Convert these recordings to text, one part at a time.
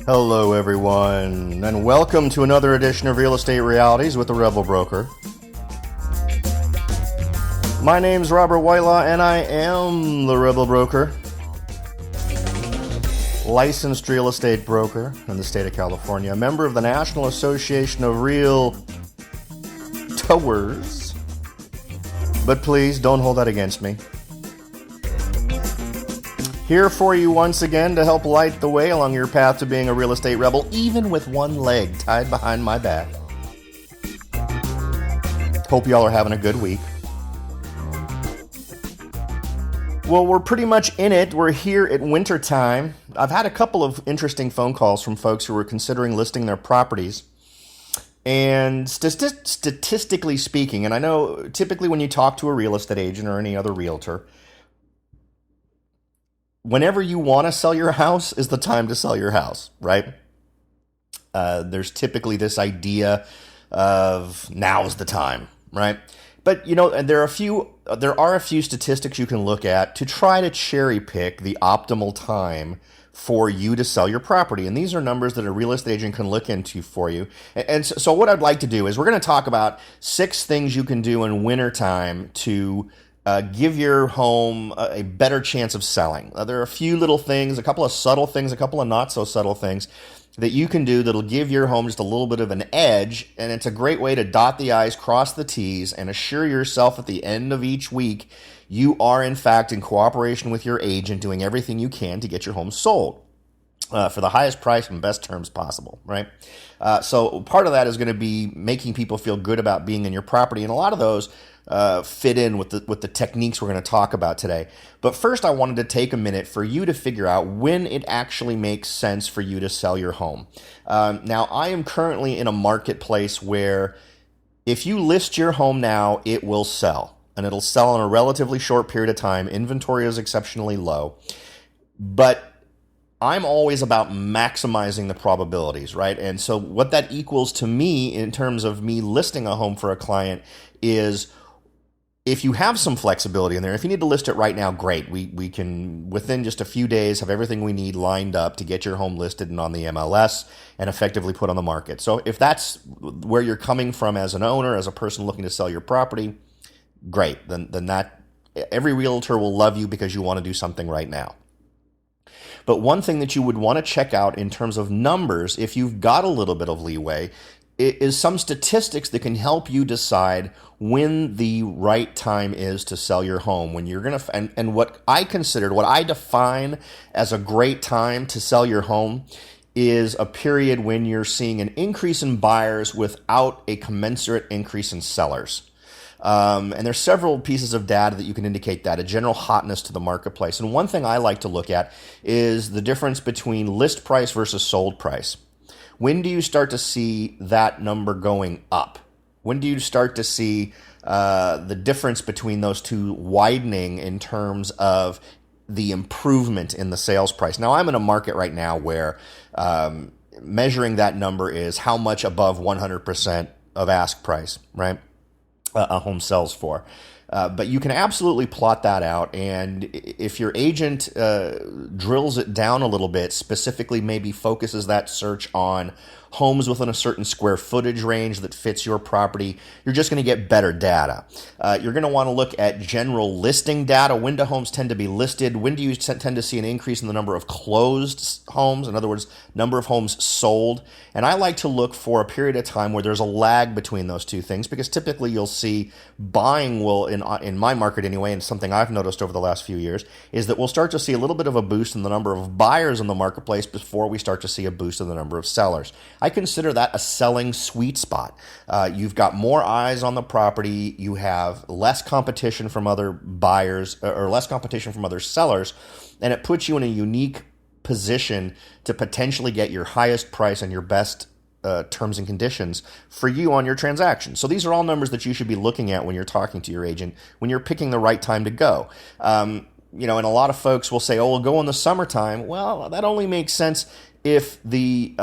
Hello, everyone, and welcome to another edition of Real Estate Realities with the Rebel Broker. My name's Robert Whitelaw, and I am the Rebel Broker, licensed real estate broker in the state of California, a member of the National Association of Realtors. But please don't hold that against me. Here for you once again to help light the way along your path to being a real estate rebel, even with one leg tied behind my back. Hope y'all are having a good week. Well, we're pretty much in it. We're here at winter time. I've had a couple of interesting phone calls from folks who were considering listing their properties. And statistically speaking, and I know typically when you talk to a real estate agent or any other realtor, whenever you want to sell your house is the time to sell your house, right? There's typically this idea of now's the time, right? But you know, there are a few statistics you can look at to try to cherry pick the optimal time for you to sell your property. And these are numbers that a real estate agent can look into for you. And so what I'd like to do is we're going to talk about 6 things you can do in wintertime to give your home a better chance of selling. There are a few little things, a couple of subtle things, a couple of not so subtle things that you can do that'll give your home just a little bit of an edge. And it's a great way to dot the I's, cross the T's, and assure yourself at the end of each week you are in fact in cooperation with your agent doing everything you can to get your home sold for the highest price and best terms possible, right? So part of that is going to be making people feel good about being in your property, and a lot of those fit in with the techniques we're going to talk about today. But first, I wanted to take a minute for you to figure out when it actually makes sense for you to sell your home. Now, I am currently in a marketplace where if you list your home now, it will sell, and it'll sell in a relatively short period of time. Inventory is exceptionally low, but I'm always about maximizing the probabilities, right? And so what that equals to me in terms of me listing a home for a client is if you have some flexibility in there, if you need to list it right now, great. We can, within just a few days, have everything we need lined up to get your home listed and on the MLS and effectively put on the market. So if that's where you're coming from as an owner, as a person looking to sell your property, great. Then that every realtor will love you because you want to do something right now. But one thing that you would want to check out in terms of numbers, if you've got a little bit of leeway, is some statistics that can help you decide when the right time is to sell your home. When you're going to, and what I define as a great time to sell your home is a period when you're seeing an increase in buyers without a commensurate increase in sellers. And there's several pieces of data that you can indicate that, a general hotness to the marketplace. And one thing I like to look at is the difference between list price versus sold price. When do you start to see that number going up? When do you start to see the difference between those two widening in terms of the improvement in the sales price? Now, I'm in a market right now where measuring that number is how much above 100% of ask price, right? A home sells for. But you can absolutely plot that out, and if your agent drills it down a little bit, specifically maybe focuses that search on homes within a certain square footage range that fits your property, you're just going to get better data. You're going to want to look at general listing data. When do homes tend to be listed? When do you tend to see an increase in the number of closed homes? In other words, number of homes sold. And I like to look for a period of time where there's a lag between those two things, because typically you'll see buying will, in my market anyway, and something I've noticed over the last few years, is that we'll start to see a little bit of a boost in the number of buyers in the marketplace before we start to see a boost in the number of sellers. I consider that a selling sweet spot. You've got more eyes on the property, you have less competition from other buyers or less competition from other sellers, and it puts you in a unique position to potentially get your highest price and your best terms and conditions for you on your transaction. So these are all numbers that you should be looking at when you're talking to your agent, when you're picking the right time to go. And a lot of folks will say, oh, we'll go in the summertime. Well, that only makes sense if the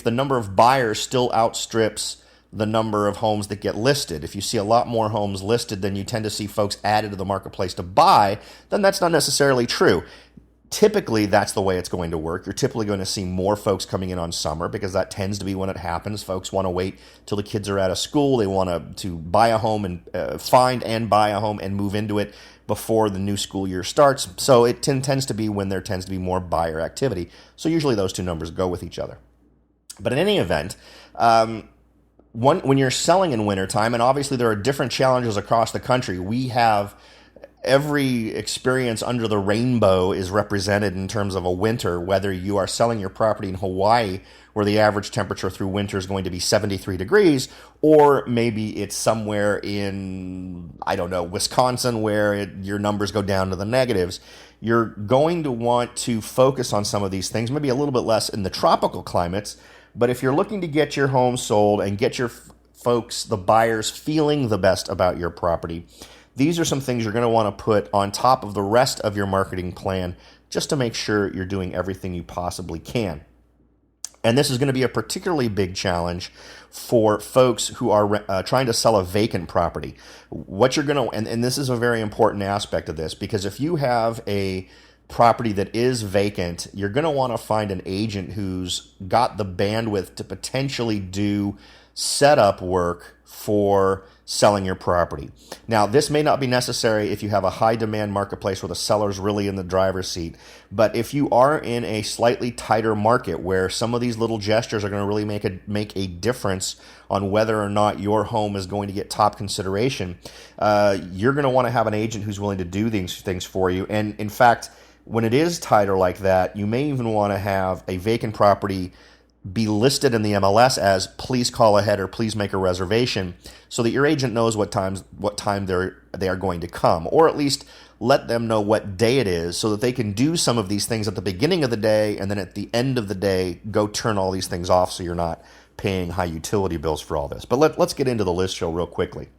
number of buyers still outstrips the number of homes that get listed. If you see a lot more homes listed than you tend to see folks added to the marketplace to buy, then that's not necessarily true. Typically, that's the way it's going to work. You're typically going to see more folks coming in on summer because that tends to be when it happens. Folks want to wait till the kids are out of school. They want to buy a home and find and buy a home and move into it before the new school year starts. So it tends to be when there tends to be more buyer activity. So usually those two numbers go with each other. But in any event, when you're selling in wintertime, and obviously there are different challenges across the country, we have every experience under the rainbow is represented in terms of a winter, whether you are selling your property in Hawaii, where the average temperature through winter is going to be 73 degrees, or maybe it's somewhere in, I don't know, Wisconsin, where your numbers go down to the negatives. You're going to want to focus on some of these things, maybe a little bit less in the tropical climates. But if you're looking to get your home sold and get your folks, the buyers, feeling the best about your property, these are some things you're going to want to put on top of the rest of your marketing plan just to make sure you're doing everything you possibly can. And this is going to be a particularly big challenge for folks who are trying to sell a vacant property. What you're going to, and this is a very important aspect of this, because if you have a property that is vacant, you're going to want to find an agent who's got the bandwidth to potentially do setup work for selling your property. Now, this may not be necessary if you have a high demand marketplace where the seller's really in the driver's seat, but if you are in a slightly tighter market where some of these little gestures are going to really make a difference on whether or not your home is going to get top consideration, you're going to want to have an agent who's willing to do these things for you. And in fact, when it is tighter like that, you may even want to have a vacant property be listed in the MLS as please call ahead or please make a reservation, so that your agent knows what time they are going to come, or at least let them know what day it is so that they can do some of these things at the beginning of the day, and then at the end of the day go turn all these things off so you're not paying high utility bills for all this. But let's get into the list show real quickly.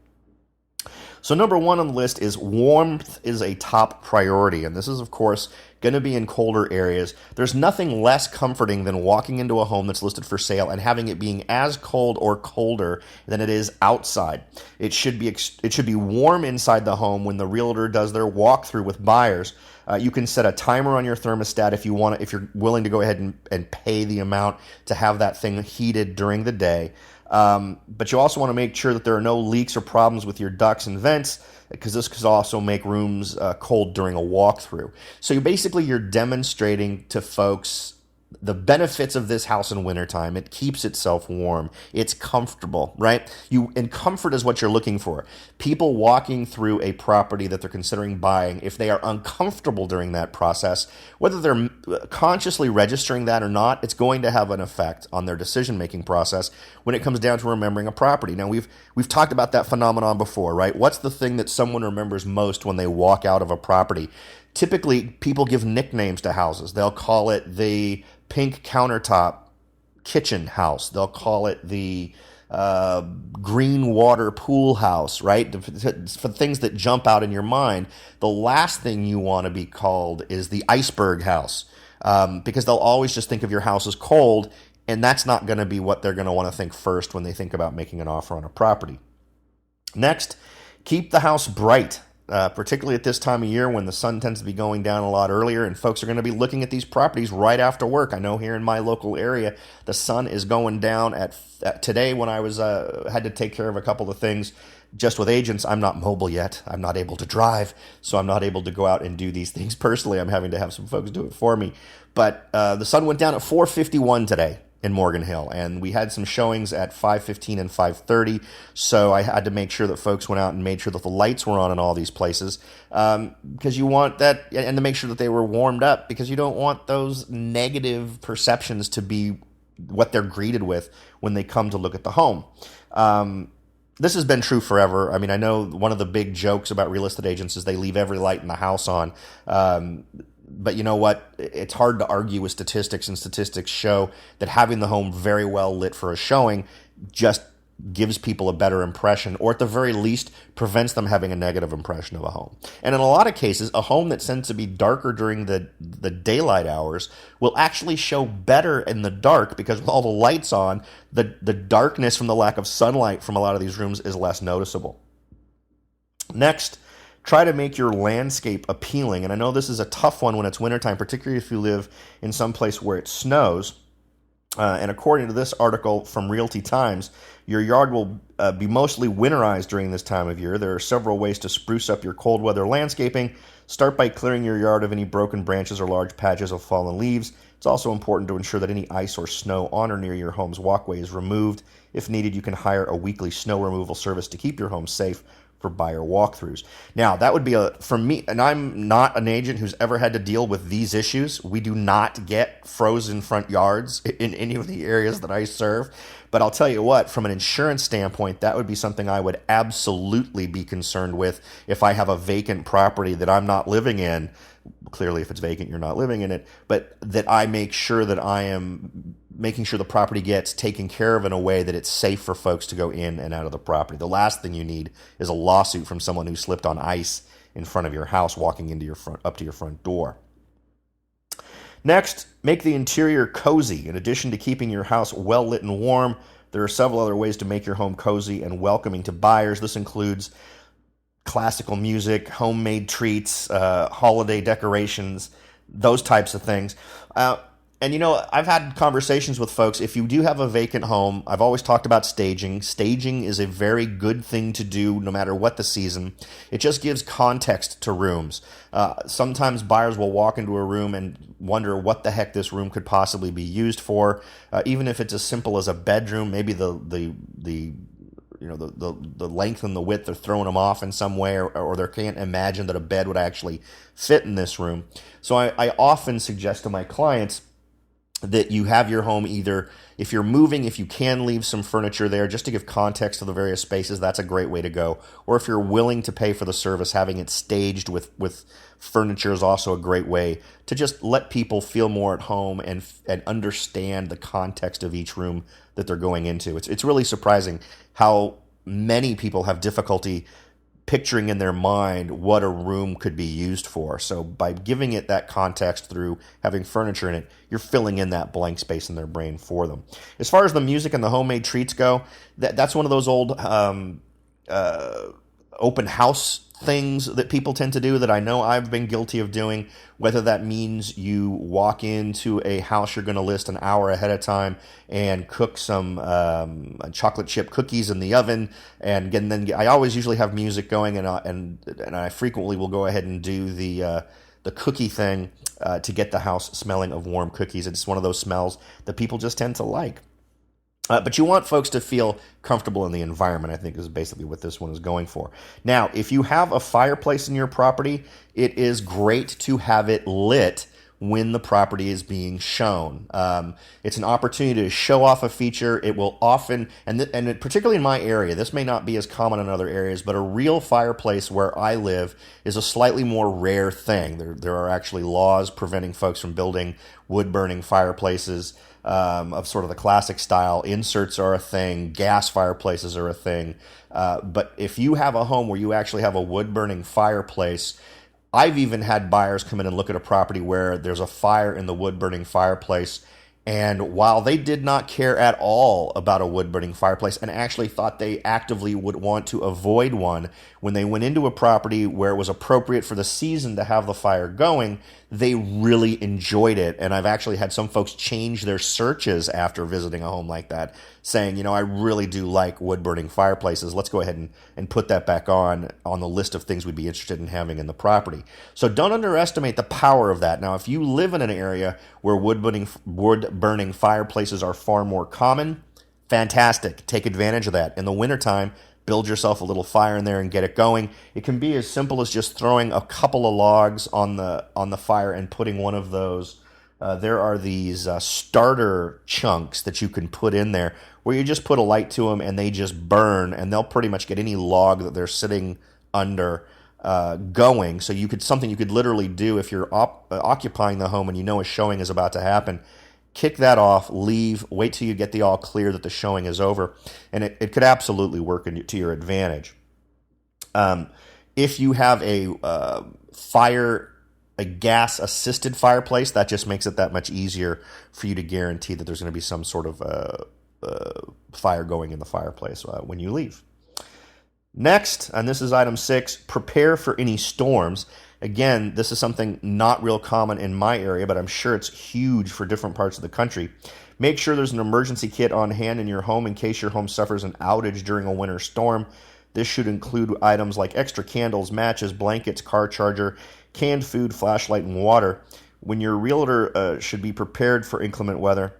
So number one on the list is warmth is a top priority, and this is, of course, going to be in colder areas. There's nothing less comforting than walking into a home that's listed for sale and having it being as cold or colder than it is outside. It should be warm inside the home when the realtor does their walkthrough with buyers. You can set a timer on your thermostat if you're willing to go ahead and pay the amount to have that thing heated during the day. But you also want to make sure that there are no leaks or problems with your ducts and vents, because this could also make rooms cold during a walkthrough. So you're demonstrating to folks the benefits of this house in wintertime. It keeps itself warm. It's comfortable, right? And comfort is what you're looking for. People walking through a property that they're considering buying, if they are uncomfortable during that process, whether they're consciously registering that or not, it's going to have an effect on their decision-making process when it comes down to remembering a property. Now, we've talked about that phenomenon before, right? What's the thing that someone remembers most when they walk out of a property? Typically, people give nicknames to houses. They'll call it the pink countertop kitchen house. They'll call it the green water pool house, right? For things that jump out in your mind, the last thing you want to be called is the iceberg house, because they'll always just think of your house as cold, and that's not going to be what they're going to want to think first when they think about making an offer on a property. Next, keep the house bright. Particularly at this time of year when the sun tends to be going down a lot earlier and folks are going to be looking at these properties right after work. I know here in my local area, the sun is going down at today when I was had to take care of a couple of things just with agents. I'm not mobile yet. I'm not able to drive, so I'm not able to go out and do these things personally. I'm having to have some folks do it for me. But the sun went down at 4:51 today in Morgan Hill, and we had some showings at 5:15 and 5:30, so I had to make sure that folks went out and made sure that the lights were on in all these places, because you want that, and to make sure that they were warmed up, because you don't want those negative perceptions to be what they're greeted with when they come to look at the home. This has been true forever. I mean, I know one of the big jokes about real estate agents is they leave every light in the house on. But you know what? It's hard to argue with statistics, and statistics show that having the home very well lit for a showing just gives people a better impression, or at the very least prevents them having a negative impression of a home. And in a lot of cases, a home that tends to be darker during the daylight hours will actually show better in the dark, because with all the lights on, the darkness from the lack of sunlight from a lot of these rooms is less noticeable. Next, Try to make your landscape appealing. And I know this is a tough one when it's wintertime, particularly if you live in some place where it snows. And according to this article from Realty Times, your yard will be mostly winterized during this time of year. There are several ways to spruce up your cold weather landscaping. Start by clearing your yard of any broken branches or large patches of fallen leaves. It's also important to ensure that any ice or snow on or near your home's walkway is removed. If needed, you can hire a weekly snow removal service to keep your home safe for buyer walkthroughs. Now, that would be for me, and I'm not an agent who's ever had to deal with these issues. We do not get frozen front yards in any of the areas that I serve. But I'll tell you what, from an insurance standpoint, that would be something I would absolutely be concerned with if I have a vacant property that I'm not living in. Clearly, if it's vacant, you're not living in it, but that I make sure that I am making sure the property gets taken care of in a way that it's safe for folks to go in and out of the property. The last thing you need is a lawsuit from someone who slipped on ice in front of your house walking into up to your front door. Next, make the interior cozy. In addition to keeping your house well lit and warm, there are several other ways to make your home cozy and welcoming to buyers. This includes classical music, homemade treats, holiday decorations, those types of things. And, you know, I've had conversations with folks. If you do have a vacant home, I've always talked about staging. Staging is a very good thing to do no matter what the season. It just gives context to rooms. Sometimes buyers will walk into a room and wonder what the heck this room could possibly be used for. Even if it's as simple as a bedroom, maybe the length and the width are throwing them off in some way, or they can't imagine that a bed would actually fit in this room. So I often suggest to my clients that you have your home either, if you're moving, if you can leave some furniture there just to give context to the various spaces, that's a great way to go. Or if you're willing to pay for the service, having it staged with furniture is also a great way to just let people feel more at home and understand the context of each room that they're going into. It's really surprising how many people have difficulty picturing in their mind what a room could be used for. So by giving it that context through having furniture in it, you're filling in that blank space in their brain for them. As far as the music and the homemade treats go, that's one of those old open house things that people tend to do that I know I've been guilty of doing, whether that means you walk into a house you're going to list an hour ahead of time and cook some chocolate chip cookies in the oven, and then I always usually have music going, and I frequently will go ahead and do the cookie thing to get the house smelling of warm cookies. It's one of those smells that people just tend to like. But you want folks to feel comfortable in the environment, I think, is basically what this one is going for. Now, if you have a fireplace in your property, it is great to have it lit when the property is being shown. It's an opportunity to show off a feature. It will often, particularly in my area, this may not be as common in other areas, but a real fireplace where I live is a slightly more rare thing. There are actually laws preventing folks from building wood-burning fireplaces of sort of the classic style. Inserts are a thing. Gas fireplaces are a thing. But if you have a home where you actually have a wood-burning fireplace, I've even had buyers come in and look at a property where there's a fire in the wood-burning fireplace, and while they did not care at all about a wood-burning fireplace and actually thought they actively would want to avoid one, when they went into a property where it was appropriate for the season to have the fire going, they really enjoyed it. And I've actually had some folks change their searches after visiting a home like that, saying, I really do like wood-burning fireplaces. Let's go ahead and put that back on the list of things we'd be interested in having in the property. So don't underestimate the power of that. Now, if you live in an area where wood-burning fireplaces are far more common, fantastic. Take advantage of that. In the wintertime, build yourself a little fire in there and get it going. It can be as simple as just throwing a couple of logs on the fire and putting one of those. There are these starter chunks that you can put in there where you just put a light to them and they just burn, and they'll pretty much get any log that they're sitting under going. So something you could literally do if you're occupying the home and a showing is about to happen. Kick that off, leave, wait till you get the all clear that the showing is over, and it could absolutely work to your advantage. If you have a gas-assisted fireplace, that just makes it that much easier for you to guarantee that there's going to be some sort of fire going in the fireplace when you leave. Next, and this is item 6, prepare for any storms. Again, this is something not real common in my area, but I'm sure it's huge for different parts of the country. Make sure there's an emergency kit on hand in your home in case your home suffers an outage during a winter storm. This should include items like extra candles, matches, blankets, car charger, canned food, flashlight, and water. When your realtor should be prepared for inclement weather,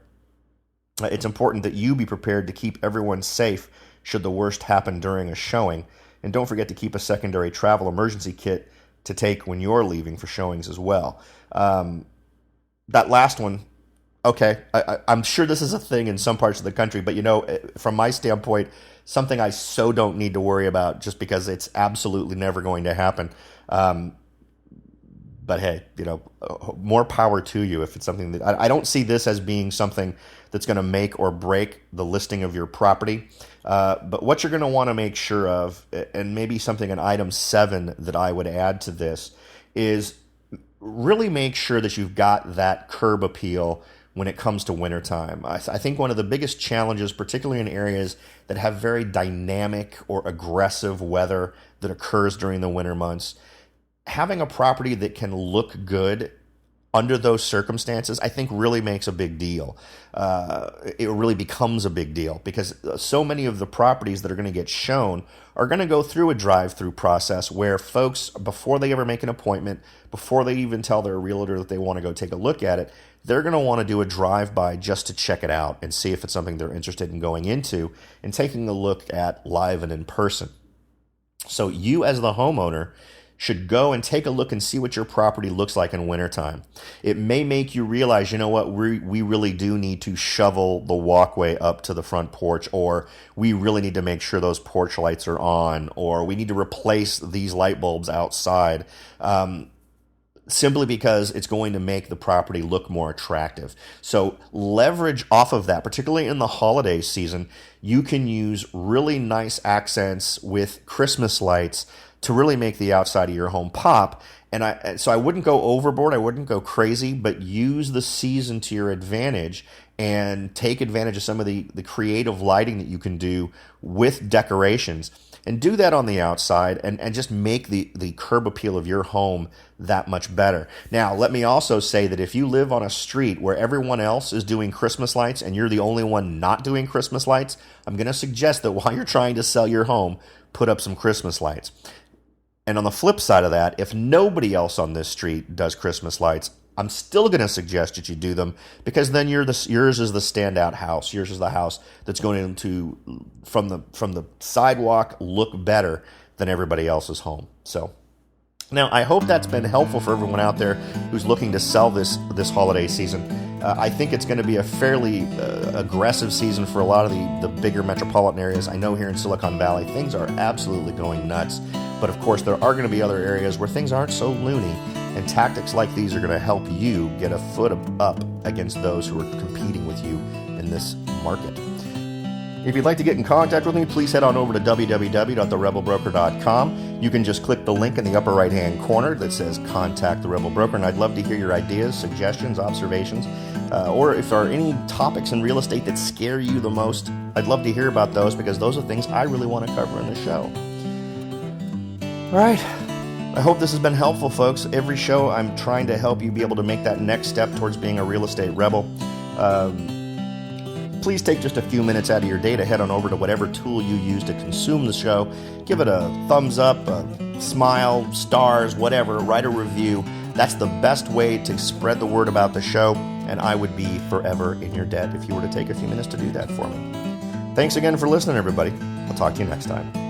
it's important that you be prepared to keep everyone safe should the worst happen during a showing. And don't forget to keep a secondary travel emergency kit to take when you're leaving for showings as well. That last one, okay, I'm sure this is a thing in some parts of the country, but from my standpoint, something I so don't need to worry about just because it's absolutely never going to happen. But hey, more power to you if it's something that I don't see this as being something that's going to make or break the listing of your property. But what you're going to want to make sure of, and maybe something in item 7 that I would add to this, is really make sure that you've got that curb appeal when it comes to wintertime. I think one of the biggest challenges, particularly in areas that have very dynamic or aggressive weather that occurs during the winter months, having a property that can look good under those circumstances, I think really makes a big deal. It really becomes a big deal because so many of the properties that are going to get shown are going to go through a drive-through process where folks, before they ever make an appointment, before they even tell their realtor that they want to go take a look at it, they're going to want to do a drive-by just to check it out and see if it's something they're interested in going into and taking a look at live and in person. So you as the homeowner should go and take a look and see what your property looks like in wintertime. It may make you realize, we really do need to shovel the walkway up to the front porch, or we really need to make sure those porch lights are on, or we need to replace these light bulbs outside. Simply because it's going to make the property look more attractive. So leverage off of that, particularly in the holiday season. You can use really nice accents with Christmas lights to really make the outside of your home pop. So I wouldn't go overboard, I wouldn't go crazy, but use the season to your advantage and take advantage of some of the creative lighting that you can do with decorations. And do that on the outside and just make the curb appeal of your home that much better. Now, let me also say that if you live on a street where everyone else is doing Christmas lights and you're the only one not doing Christmas lights, I'm going to suggest that while you're trying to sell your home, put up some Christmas lights. And on the flip side of that, if nobody else on this street does Christmas lights, I'm still going to suggest that you do them because then yours is the standout house. Yours is the house that's going to, from the sidewalk, look better than everybody else's home. So now I hope that's been helpful for everyone out there who's looking to sell this holiday season. I think it's going to be a fairly aggressive season for a lot of the bigger metropolitan areas. I know here in Silicon Valley, things are absolutely going nuts. But of course, there are going to be other areas where things aren't so loony, and tactics like these are going to help you get a foot up against those who are competing with you in this market. If you'd like to get in contact with me, please head on over to www.therebelbroker.com. You can just click the link in the upper right-hand corner that says Contact the Rebel Broker, and I'd love to hear your ideas, suggestions, observations, or if there are any topics in real estate that scare you the most, I'd love to hear about those because those are things I really want to cover in the show. All right. I hope this has been helpful, folks. Every show, I'm trying to help you be able to make that next step towards being a real estate rebel. Please take just a few minutes out of your day to head on over to whatever tool you use to consume the show. Give it a thumbs up, a smile, stars, whatever. Write a review. That's the best way to spread the word about the show, and I would be forever in your debt if you were to take a few minutes to do that for me. Thanks again for listening, everybody. I'll talk to you next time.